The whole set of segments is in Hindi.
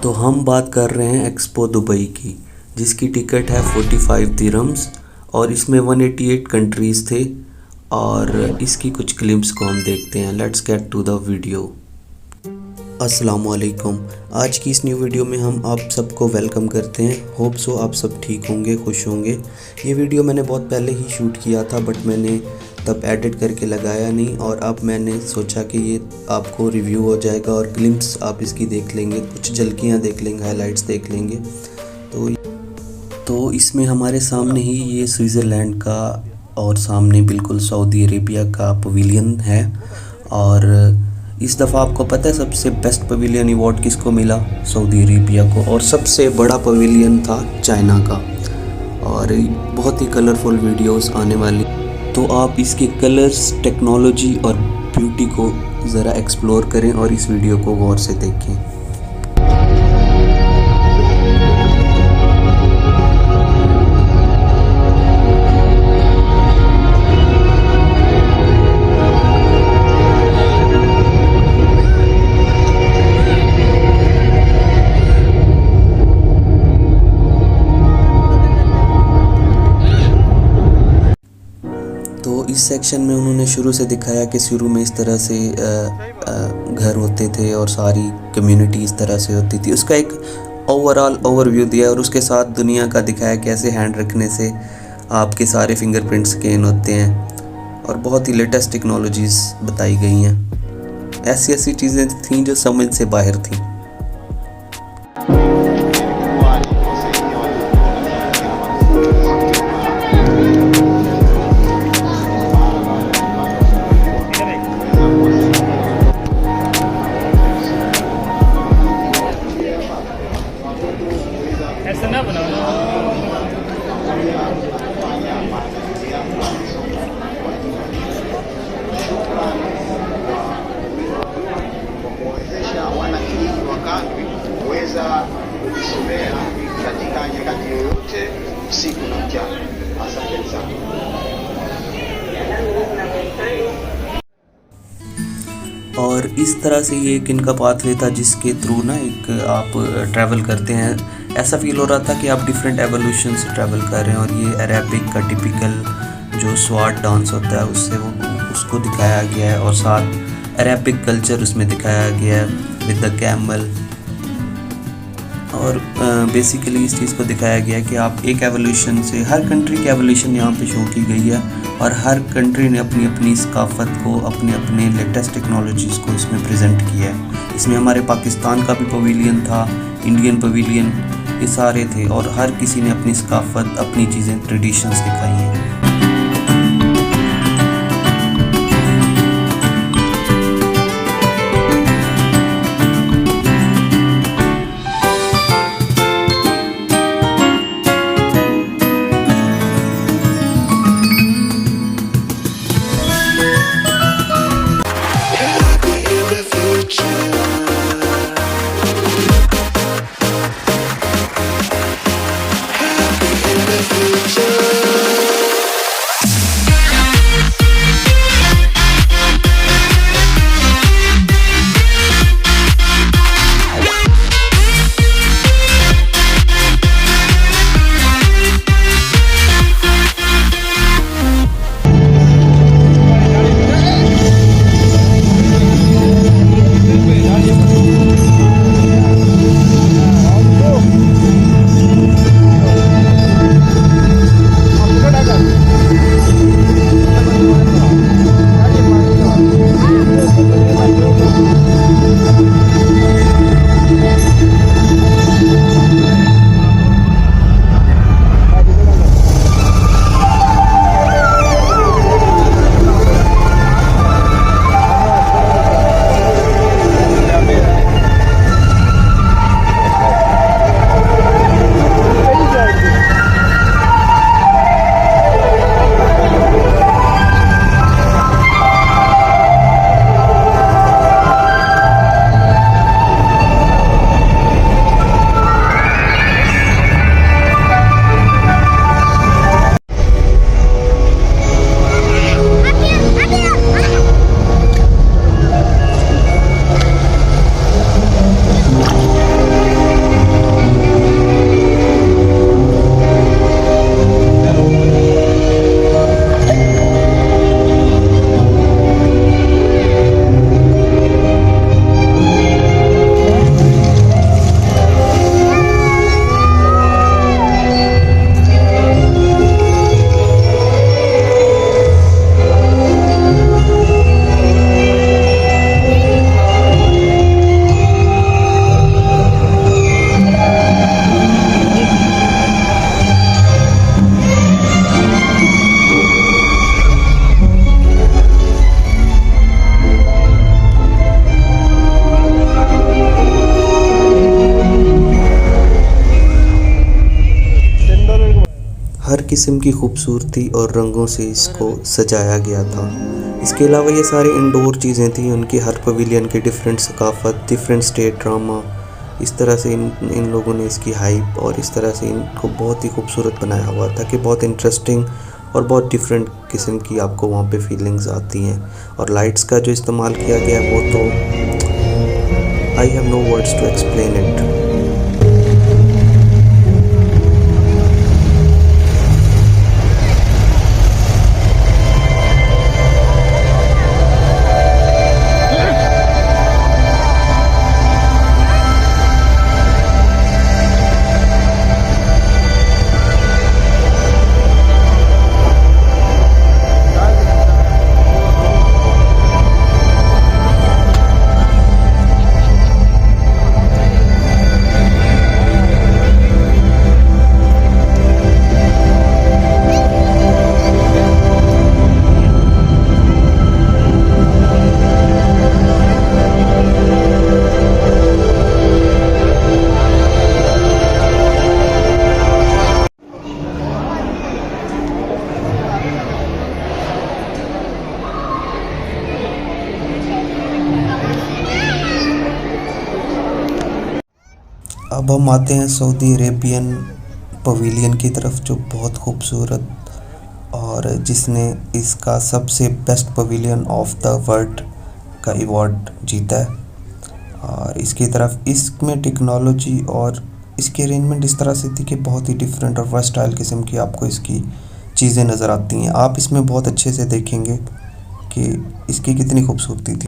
तो हम बात कर रहे हैं एक्सपो दुबई की, जिसकी टिकट है 45 दिरहम्स और इसमें 188 कंट्रीज़ थे। और इसकी कुछ क्लिप्स को हम देखते हैं। Let's get to the video. अस्सलामुअलैकुम। आज की इस न्यू वीडियो में हम आप सबको वेलकम करते हैं। होप सो आप सब ठीक होंगे, खुश होंगे। ये वीडियो मैंने बहुत पहले ही शूट किया था, बट मैंने तब एडिट करके लगाया नहीं, और अब मैंने सोचा कि ये आपको रिव्यू हो जाएगा और ग्लिम्स आप इसकी देख लेंगे, कुछ झलकियाँ देख लेंगे, हाइलाइट्स देख लेंगे। तो इसमें हमारे सामने ही ये स्विट्ज़रलैंड का और सामने बिल्कुल सऊदी अरेबिया का पवेलियन है। और इस दफ़ा आपको पता है सबसे बेस्ट पवेलियन अवार्ड किसको मिला? सऊदी अरेबिया को। और सबसे बड़ा पवेलियन था चाइना का। और बहुत ही कलरफुल वीडियोस आने वाली, तो आप इसके कलर्स, टेक्नोलॉजी और ब्यूटी को ज़रा एक्सप्लोर करें और इस वीडियो को गौर से देखें। तो इस सेक्शन में उन्होंने शुरू से दिखाया कि शुरू में इस तरह से घर होते थे और सारी कम्युनिटी इस तरह से होती थी। उसका एक ओवरऑल ओवरव्यू दिया और उसके साथ दुनिया का दिखाया कैसे हैंड रखने से आपके सारे फिंगरप्रिंट स्कैन होते हैं। और बहुत ही लेटेस्ट टेक्नोलॉजीज़ बताई गई हैं। ऐसी ऐसी चीज़ें थीं जो समझ से बाहर थीं। ऐसा ना बनाओ। kuwezesha wanakijiji wa kambi kuweza kujisomea katika nyakati yoyote usiku na mchana. Asante sana. और इस तरह से ये एक इनका पाथवे था जिसके थ्रू ना एक आप ट्रैवल करते हैं। ऐसा फील हो रहा था कि आप डिफरेंट एवोल्यूशन से ट्रैवल कर रहे हैं। और ये अरेबिक का टिपिकल जो स्वाट डांस होता है उससे उसको दिखाया गया है, और साथ अरेबिक कल्चर उसमें दिखाया गया है विद द कैमल। और बेसिकली इस चीज़ को दिखाया गया है कि आप एक एवोल्यूशन से, हर कंट्री की एवोल्यूशन यहाँ पे शो की गई है। और हर कंट्री ने अपनी अपनी सकाफ़त को, अपने अपने लेटेस्ट टेक्नोलॉजीज़ को इसमें प्रेजेंट किया है। इसमें हमारे पाकिस्तान का भी पवेलियन था, इंडियन पवेलियन, ये सारे थे। और हर किसी ने अपनी सकाफ़त, अपनी चीज़ें, ट्रेडिशंस दिखाई हैं। Future. किस्म की खूबसूरती और रंगों से इसको सजाया गया था। इसके अलावा ये सारे इंडोर चीज़ें थी, उनकी हर पवेलियन की डिफरेंट सकाफ़त, डिफरेंट स्टेट ड्रामा, इस तरह से इन लोगों ने इसकी हाइप और इस तरह से इनको बहुत ही खूबसूरत बनाया हुआ था कि बहुत इंटरेस्टिंग और बहुत डिफरेंट किस्म की आपको वहाँ पे फीलिंग्स आती हैं। और लाइट्स का जो इस्तेमाल किया गया वो तो I have no words to explain it. अब हम आते हैं सऊदी अरेबियन पवेलियन की तरफ, जो बहुत खूबसूरत और जिसने इसका सबसे best pavilion of the world का अवार्ड जीता है। और इसकी तरफ इसमें टेक्नोलॉजी और इसकी अरेंजमेंट इस तरह से थी कि बहुत ही डिफरेंट और वर्सटाइल किस्म की आपको इसकी चीज़ें नज़र आती हैं। आप इसमें बहुत अच्छे से देखेंगे कि इसकी कितनी खूबसूरती थी।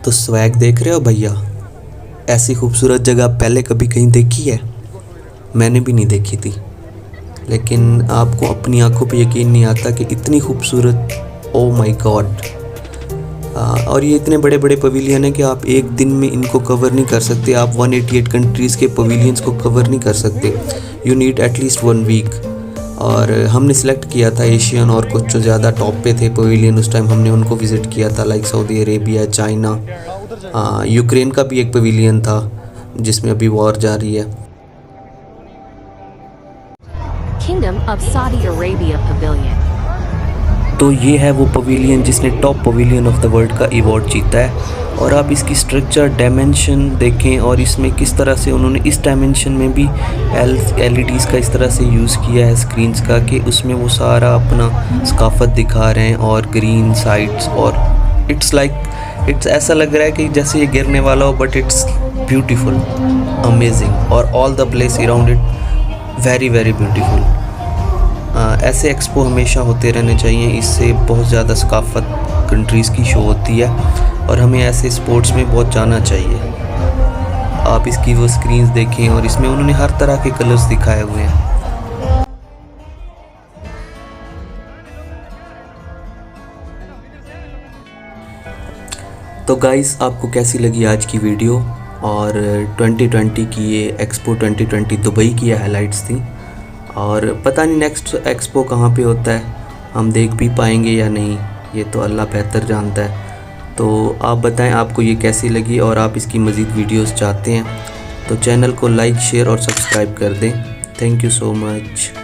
तो स्वैग देख रहे हो भैया, ऐसी खूबसूरत जगह पहले कभी कहीं देखी है? मैंने भी नहीं देखी थी, लेकिन आपको अपनी आंखों पे यकीन नहीं आता कि इतनी खूबसूरत, ओ माय गॉड। और ये इतने बड़े बड़े पवेलियन हैं कि आप एक दिन में इनको कवर नहीं कर सकते। आप 188 कंट्रीज़ के पवेलियंस को कवर नहीं कर सकते। You need at least 1 week. और हमने सिलेक्ट किया था एशियन और कुछ जो ज़्यादा टॉप पे थे पवेलियन उस टाइम हमने उनको विज़िट किया था, like Saudi Arabia, China, Ukraine का भी एक पवेलियन था जिसमें अभी वॉर जारी है। Kingdom of Saudi Arabia Pavilion। तो ये है वो पवेलियन जिसने top pavilion of the world का अवार्ड जीता है। और आप इसकी स्ट्रक्चर, डायमेंशन देखें और इसमें किस तरह से उन्होंने इस डायमेंशन में भी LEDs का इस तरह से यूज़ किया है स्क्रीन्स का कि उसमें वो सारा अपना सकाफ़त दिखा रहे हैं और ग्रीन साइड्स, और इट्स ऐसा लग रहा है कि जैसे ये गिरने वाला हो, बट इट्स ब्यूटीफुल, अमेजिंग, और all the place around it very very beautiful. ऐसे एक्सपो हमेशा होते रहने चाहिए, इससे बहुत ज़्यादा सकाफ़त कंट्रीज़ की शो होती है और हमें ऐसे स्पोर्ट्स में बहुत जाना चाहिए। आप इसकी वो स्क्रीन्स देखें और इसमें उन्होंने हर तरह के कलर्स दिखाए हुए हैं। तो गाइस, आपको कैसी लगी आज की वीडियो? और 2020 की ये एक्सपो 2020 दुबई की हाइलाइट्स थी। और पता नहीं नेक्स्ट एक्सपो कहाँ पे होता है, हम देख भी पाएंगे या नहीं, ये तो अल्लाह बेहतर जानता है। तो आप बताएं आपको ये कैसी लगी और आप इसकी मज़ीद वीडियोस चाहते हैं तो चैनल को लाइक, शेयर और सब्सक्राइब कर दें। Thank you so much.